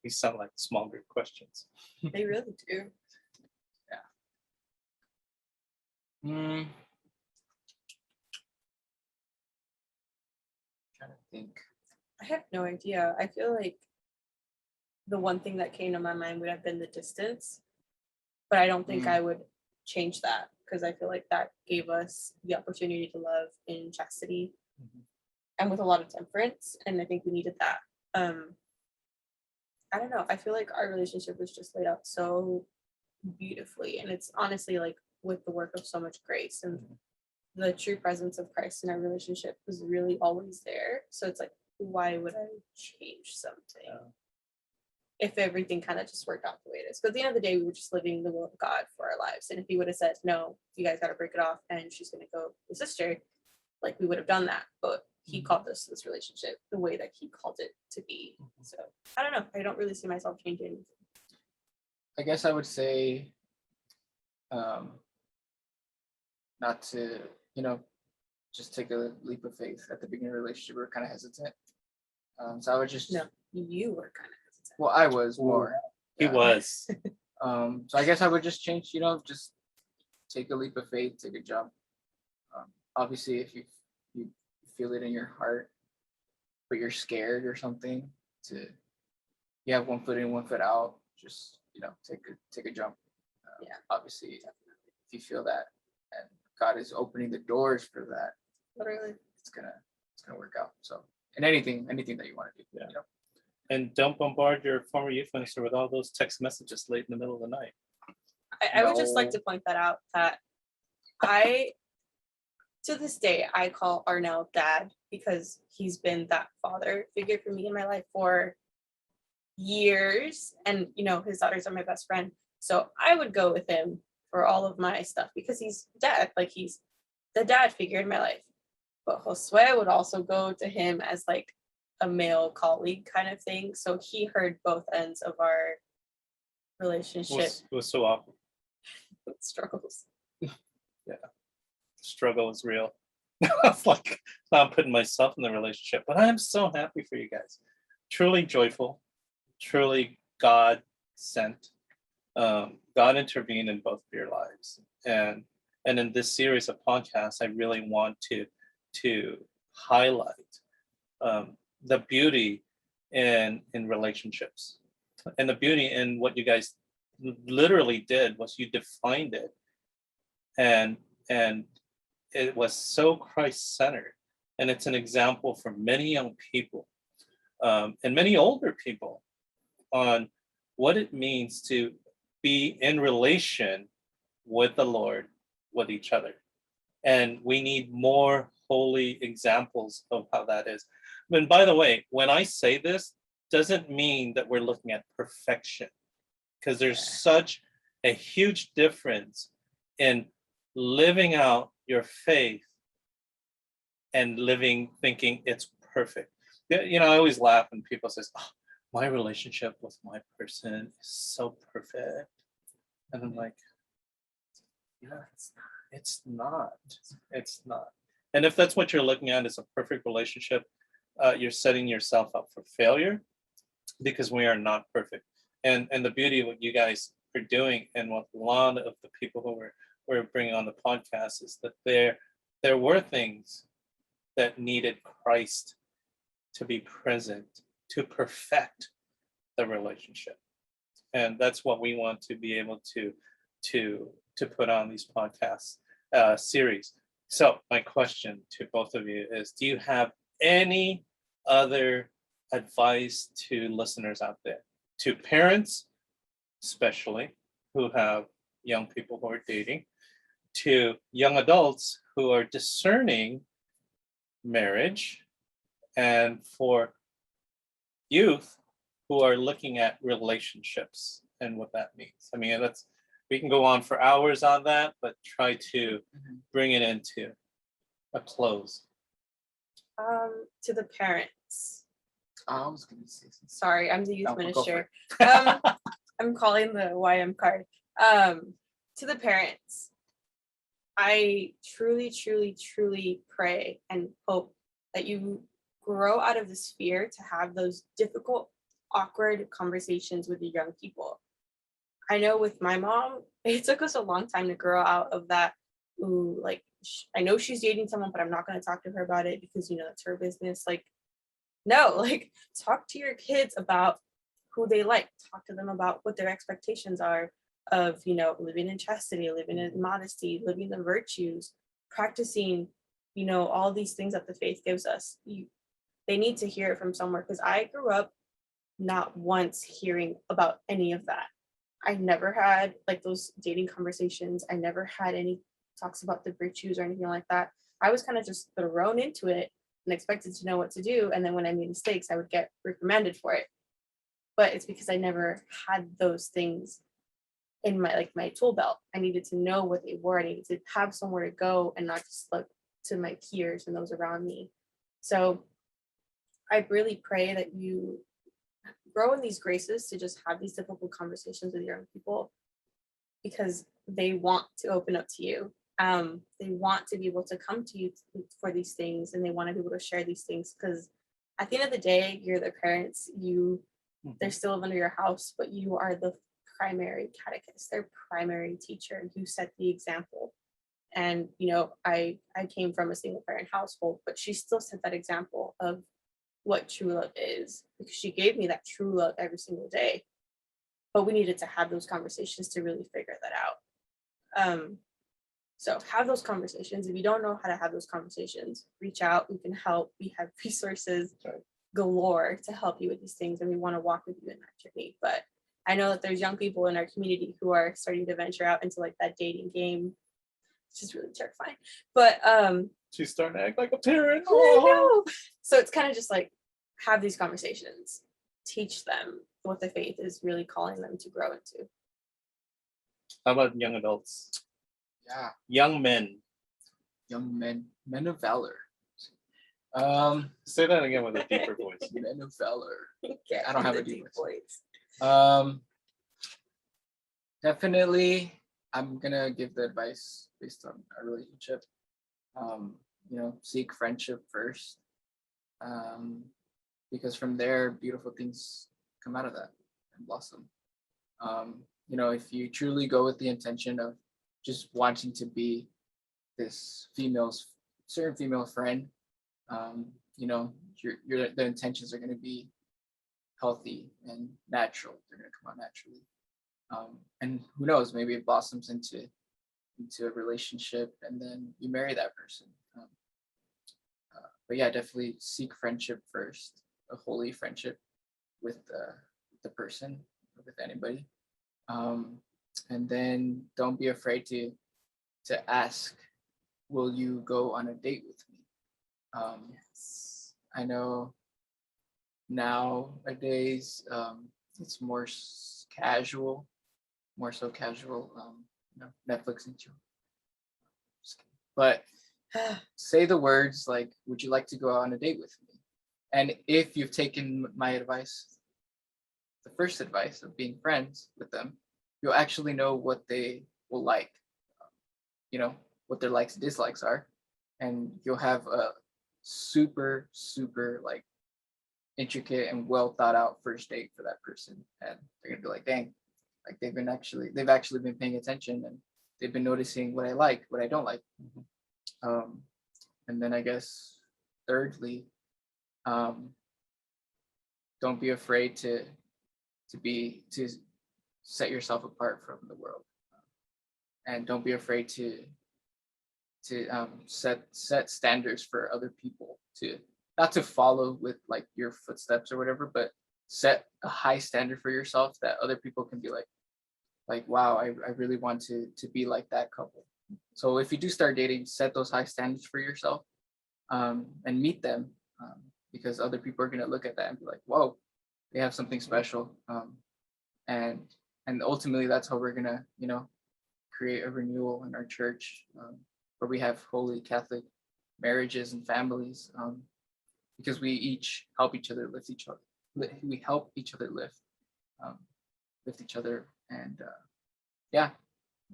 These sound like small group questions. They really do. Trying to think. I have no idea. I feel the one thing that came to my mind would have been the distance, but I don't think I would change that because I feel that gave us the opportunity to love in chastity and with a lot of temperance, and I think we needed that. I don't know. I feel our relationship was just laid out so beautifully, and it's honestly with the work of so much grace and the true presence of Christ in our relationship was really always there. So it's why would I change something? if everything kind of just worked out the way it is. But at the end of the day, we were just living the will of God for our lives. And if he would have said, no, you guys got to break it off and she's going to go with sister, like we would have done that. But he called this relationship the way that he called it to be. So I don't know. I don't really see myself changing. I guess I would say not to, just take a leap of faith. At the beginning of the relationship, we were kind of hesitant. So I would just, No, you were kind of hesitant. well, I was more. He was. So I guess I would just change, just take a leap of faith, take a jump. Obviously, if you feel it in your heart, but you're scared or something, you have 1 foot in, 1 foot out, just, take a jump. Yeah. Obviously, if you feel that and God is opening the doors for that, Literally. it's gonna work out. So, and anything that you want to do, Yeah. And don't bombard your former youth minister with all those text messages late in the middle of the night. I would just like No. to point that out, that to this day, I call Arnell dad because he's been that father figure for me in my life for years. And, his daughters are my best friend. So I would go with him for all of my stuff because he's dad, like he's the dad figure in my life. But Josue would also go to him as like a male colleague kind of thing. So he heard both ends of our relationship It was so awful. struggles. Struggle is real. It's like I'm putting myself in the relationship, but I'm so happy for you guys. Truly joyful, truly God sent. God intervened in both of your lives, and in this series of podcasts, I really want to highlight the beauty in relationships, and the beauty in what you guys literally did was you defined it, and it was so Christ-centered, and it's an example for many young people and many older people on what it means to be in relation with the Lord, with each other. And we need more holy examples of how that is. And by the way, when I say this, doesn't mean that we're looking at perfection, because there's such a huge difference in living out your faith and living thinking it's perfect. I always laugh when people say, oh, my relationship with my person is so perfect. And I'm like, yeah, it's not. And if that's what you're looking at as a perfect relationship, you're setting yourself up for failure, because we are not perfect. And the beauty of what you guys are doing, and what a lot of the people who we're bringing on the podcast, is that there were things that needed Christ to be present to perfect the relationship. And that's what we want to be able to put on these podcasts series. So my question to both of you is, do you have any other advice to listeners out there, to parents especially who have young people who are dating, to young adults who are discerning marriage, and for youth who are looking at relationships and what that means? I mean, we can go on for hours on that, but try to bring it into a close. To the parents. I was gonna say something. Sorry, I'm the youth No, go minister. for I'm calling the YM card. To the parents, I truly, truly, truly pray and hope that you grow out of this fear to have those difficult, awkward conversations with your young people. I know with my mom, it took us a long time to grow out of that. Ooh, like, I know she's dating someone, but I'm not going to talk to her about it because, it's her business. Like, no, like, talk to your kids about who they like. Talk to them about what their expectations are of, living in chastity, living in modesty, living the virtues, practicing, all these things that the faith gives us. They need to hear it from somewhere, because I grew up not once hearing about any of that. I never had like those dating conversations. I never had any talks about the virtues or anything like that. I was kind of just thrown into it and expected to know what to do. And then when I made mistakes, I would get reprimanded for it. but it's because I never had those things in my tool belt. I needed to know what they were. I needed to have somewhere to go and not just look to my peers and those around me. So I really pray that you grow in these graces to just have these difficult conversations with young people, because they want to open up to you. They want to be able to come to you for these things, and they want to be able to share these things, because at the end of the day, you're their parents. They're still under your house, but you are the primary catechist, their primary teacher, and you set the example. And I came from a single parent household, but she still set that example of what true love is, because she gave me that true love every single day. But we needed to have those conversations to really figure that out. So have those conversations. If you don't know how to have those conversations, reach out. We can help. We have resources galore to help you with these things, and we want to walk with you in that journey. But I know that there's young people in our community who are starting to venture out into like that dating game, which is really terrifying. But She's starting to act like a parent. I know. So it's kind of just like, have these conversations, teach them what the faith is really calling them to grow into. How about young adults? Yeah, Young men. young men of valor. Say that again with a deeper voice. Men of valor. Okay, I don't have the a deep voice. Definitely, I'm gonna give the advice based on our relationship. Seek friendship first, because from there, beautiful things come out of that and blossom. If you truly go with the intention of just wanting to be this certain female friend, the intentions are going to be healthy and natural. They're going to come out naturally. And who knows, maybe it blossoms into a relationship, and then you marry that person. But yeah, definitely seek friendship first, a holy friendship with the person, with anybody. And then don't be afraid to ask, will you go on a date with me? I know nowadays it's more casual, more so casual, Netflix and chill. But say the words like, would you like to go on a date with me? And if you've taken my advice, the first advice of being friends with them, you'll actually know what they will like, what their likes and dislikes are. And you'll have a super, super like intricate and well thought out first date for that person. And they're gonna be like, dang, like they've actually been paying attention, and they've been noticing what I like, what I don't like. And then I guess thirdly, don't be afraid to set yourself apart from the world, and don't be afraid to set standards for other people, to not to follow with like your footsteps or whatever, but set a high standard for yourself that other people can be like wow, I really want to be like that couple. So if you do start dating, set those high standards for yourself, and meet them, because other people are going to look at that and be like, whoa, they have something special. And ultimately that's how we're going to create a renewal in our church, where we have holy Catholic marriages and families, because we each help each other lift each other. We help each other lift each other. And yeah,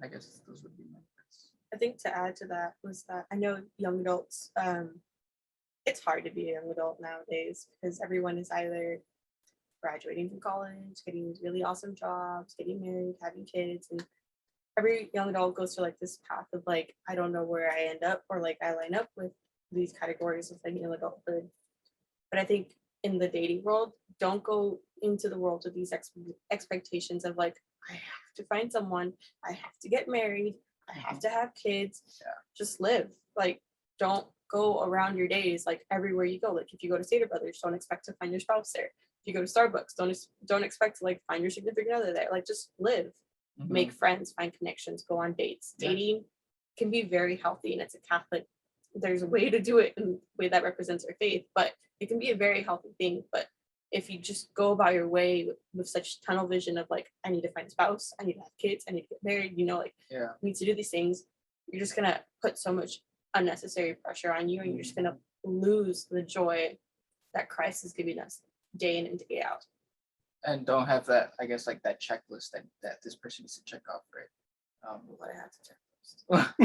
I guess those would be my thoughts. I think to add to that was that I know young adults, it's hard to be a young adult nowadays, because everyone is either graduating from college, getting these really awesome jobs, getting married, having kids, and every young adult goes through like this path of like, I don't know where I end up, or like I line up with these categories of like young adulthood. But I think in the dating world, don't go into the world with these expectations of like, I have to find someone, I have to get married, I have to have kids. Yeah. Just live. Like, don't go around your days like everywhere you go. Like if you go to Stater Brothers, don't expect to find your spouse there. If you go to Starbucks, don't expect to like find your significant other there. Like just live, make friends, find connections, go on dates. Yeah. Dating can be very healthy, and it's a Catholic. There's a way to do it in a way that represents our faith, but it can be a very healthy thing. But if you just go about your way with such tunnel vision of like, I need to find a spouse, I need to have kids, I need to get married, like Yeah. I need to do these things, you're just gonna put so much unnecessary pressure on you, and you're just gonna lose the joy that Christ is giving us day in and day out. And don't have that, I guess, like that checklist that this person needs to check off, right? What I have to check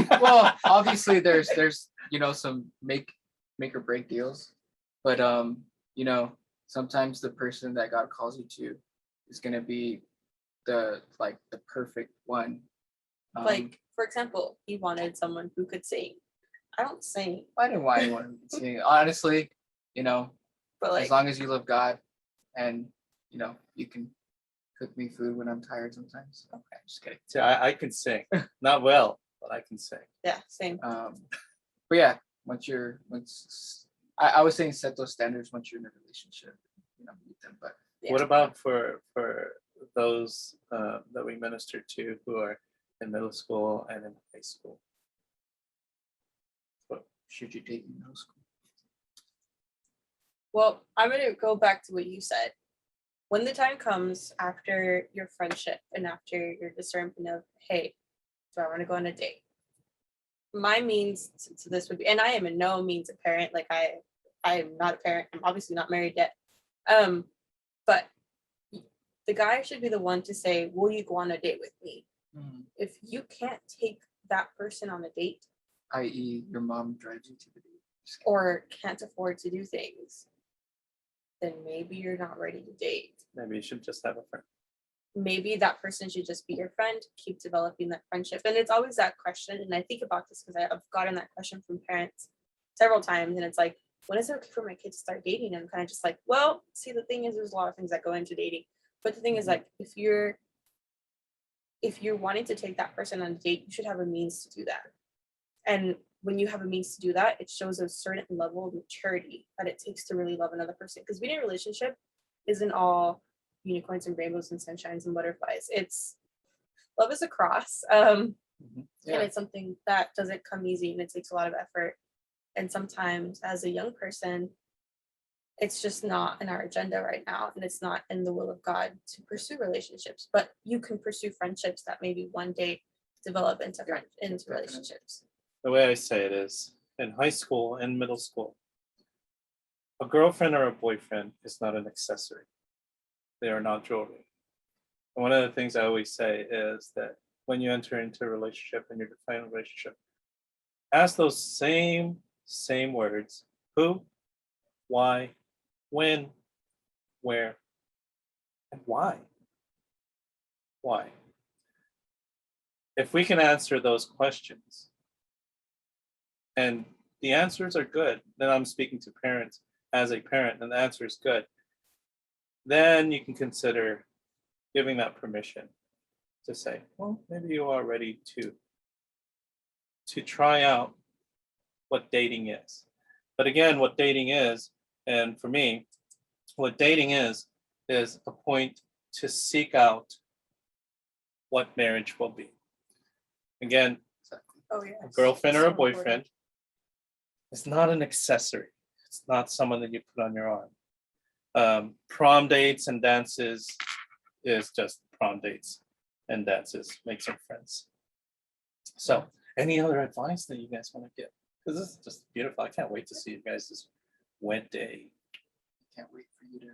first. Well, obviously there's some make or break deals, but sometimes the person that God calls you to is gonna be the perfect one. Like, for example, he wanted someone who could sing. I don't sing, I didn't want anyone who could sing. Honestly, but like, as long as you love God and you can cook me food when I'm tired sometimes. Okay, just kidding. See, I can sing, not well, but I can sing. yeah, same. But yeah, I was saying set those standards once you're in a relationship, meet them. But Yeah. What about for those that we minister to who are in middle school and in high school? What should you date in middle school? Well, I'm going to go back to what you said. When the time comes after your friendship and after your discernment of, hey, do I want to go on a date? My means to this would be, and I am in no means a parent. Like I am not a parent. I'm obviously not married yet. But the guy should be the one to say, will you go on a date with me? Mm-hmm. If you can't take that person on a date, i.e. your mom drives you to the date, or can't afford to do things, then maybe you're not ready to date. maybe you should just have a friend. Maybe that person should just be your friend, keep developing that friendship. And it's always that question. And I think about this because I've gotten that question from parents several times. And it's like, when is it okay for my kid to start dating? And I'm kind of just like, well, see, the thing is, there's a lot of things that go into dating. But the thing is, like, if you're wanting to take that person on a date, you should have a means to do that. And when you have a means to do that, it shows a certain level of maturity that it takes to really love another person. Because being in a relationship isn't all unicorns and rainbows and sunshines and butterflies. It's love is a cross. And it's something that doesn't come easy, and it takes a lot of effort. And sometimes as a young person, it's just not in our agenda right now, and it's not in the will of God to pursue relationships. But you can pursue friendships that maybe one day develop into relationships. The way I say it is, in high school and middle school, a girlfriend or a boyfriend is not an accessory. They are not jewelry. And one of the things I always say is that when you enter into a relationship and you define a relationship, ask those same words: who, why, when, where, and why. Why? If we can answer those questions, and the answers are good, then I'm speaking to parents as a parent, and the answer is good, then you can consider giving that permission to say, well, maybe you are ready to try out what dating is. But again, what dating is, and for me, what dating is a point to seek out what marriage will be. Again, Oh yeah. a girlfriend or a boyfriend is not an accessory. It's not someone that you put on your arm. Prom dates and dances is just prom dates and dances. Make some friends. So, any other advice that you guys want to give? Because this is just beautiful. I can't wait to see you guys this wet day. Can't wait for you to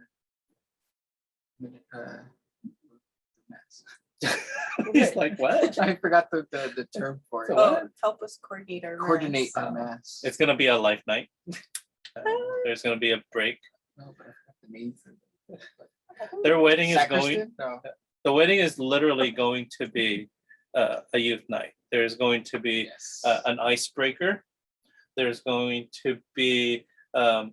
mess. He's like, what? I forgot the term for it. So Oh, what? help us coordinate our Coordinate mess. our mass. It's gonna be a life night. There's gonna be a break. No, but I forgot the name for it. Their wedding is going. Sacristan? No. The wedding is literally going to be a youth night. There's going to be Yes. an icebreaker. There's going to be a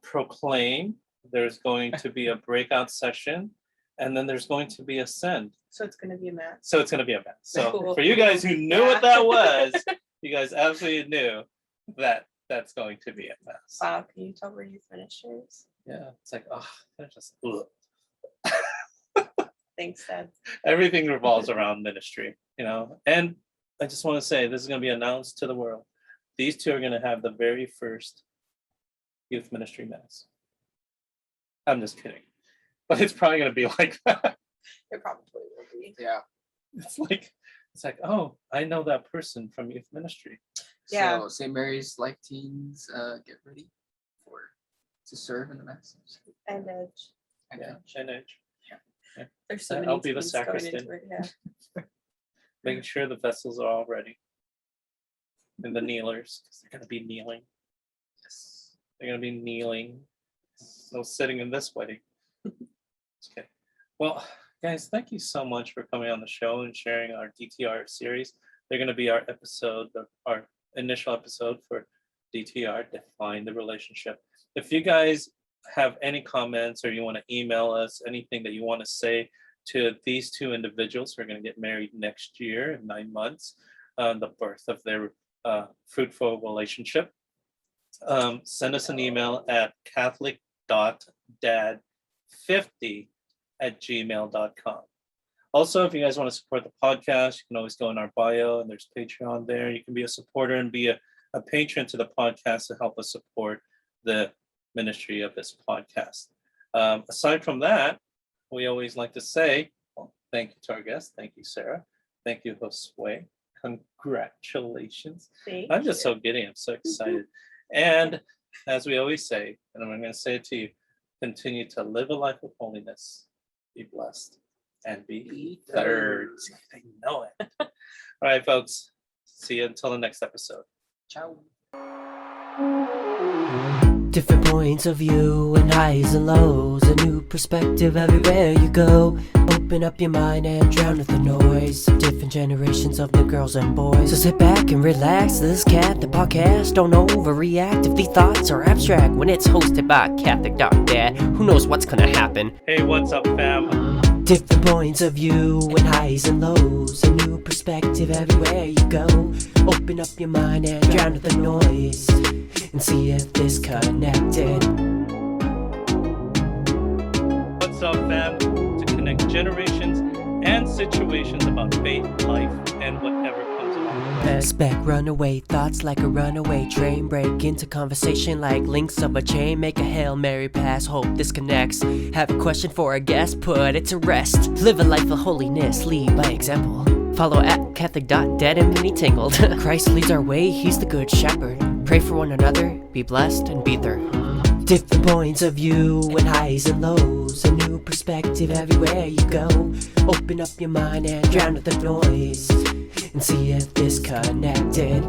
proclaim. There's going to be a breakout session, and then there's going to be a send. So it's gonna be a mess. So it's going to be a mess. So Cool. for you guys who knew what that was, you guys absolutely knew that that's going to be a mess. Wow, can you tell where you finished yours? Yeah, it's like, oh, they're just ugh. Thanks, Dad. Everything revolves around ministry, And I just want to say, this is going to be announced to the world. These two are going to have the very first youth ministry mass. I'm just kidding. but it's probably going to be like that. It probably will be. Yeah. It's like, oh, I know that person from youth ministry. Yeah. So St. Mary's Life Teens, get ready to serve in the message. And Edge. And Yeah, and Edge. There's so I'll many be the teams going sacristan. into it. Yeah. Making sure the vessels are all ready. And the kneelers, because they're going to be kneeling. yes. They're going to be kneeling. No sitting in this wedding. Okay. Well, guys, thank you so much for coming on the show and sharing our DTR series. They're going to be our initial episode for DTR, Define the Relationship. If you guys have any comments or you want to email us anything that you want to say to these two individuals who are going to get married next year in 9 months, the birth of their fruitful relationship, send us an email at catholic.dad50@gmail.com. Also, if you guys want to support the podcast, you can always go in our bio and there's Patreon there. You can be a supporter and be a patron to the podcast to help us support the ministry of this podcast. Aside from that, we always like to say, well, thank you to our guest. Thank you, Sarah. Thank you, Josue. Congratulations. I'm just so giddy. I'm so excited. And as we always say, and I'm going to say it to you, continue to live a life of holiness, be blessed, and be third. I know it. All right, folks. See you until the next episode. Ciao. Different points of view and highs and lows, a new perspective everywhere you go. Open up your mind and drown out the noise of different generations of new girls and boys. So sit back and relax, this the podcast. Don't overreact if the thoughts are abstract. When it's hosted by Catholic.Dad, who knows what's gonna happen? Hey, what's up, fam? Different points of view and highs and lows, a new perspective everywhere you go. Open up your mind and drown out the noise and see if this connected. What's up, fam? To connect generations and situations about faith, life, and whatever comes along the way. Expect runaway thoughts like a runaway train. Break into conversation like links of a chain. Make a Hail Mary pass, hope this connects. Have a question for a guest, put it to rest. Live a life of holiness, lead by example. Follow at Catholic.Dad and be tangled. Christ leads our way, he's the good shepherd. Pray for one another, be blessed, and be third. Different points of view and highs and lows, a new perspective everywhere you go. Open up your mind and drown out the noise and see if this connected.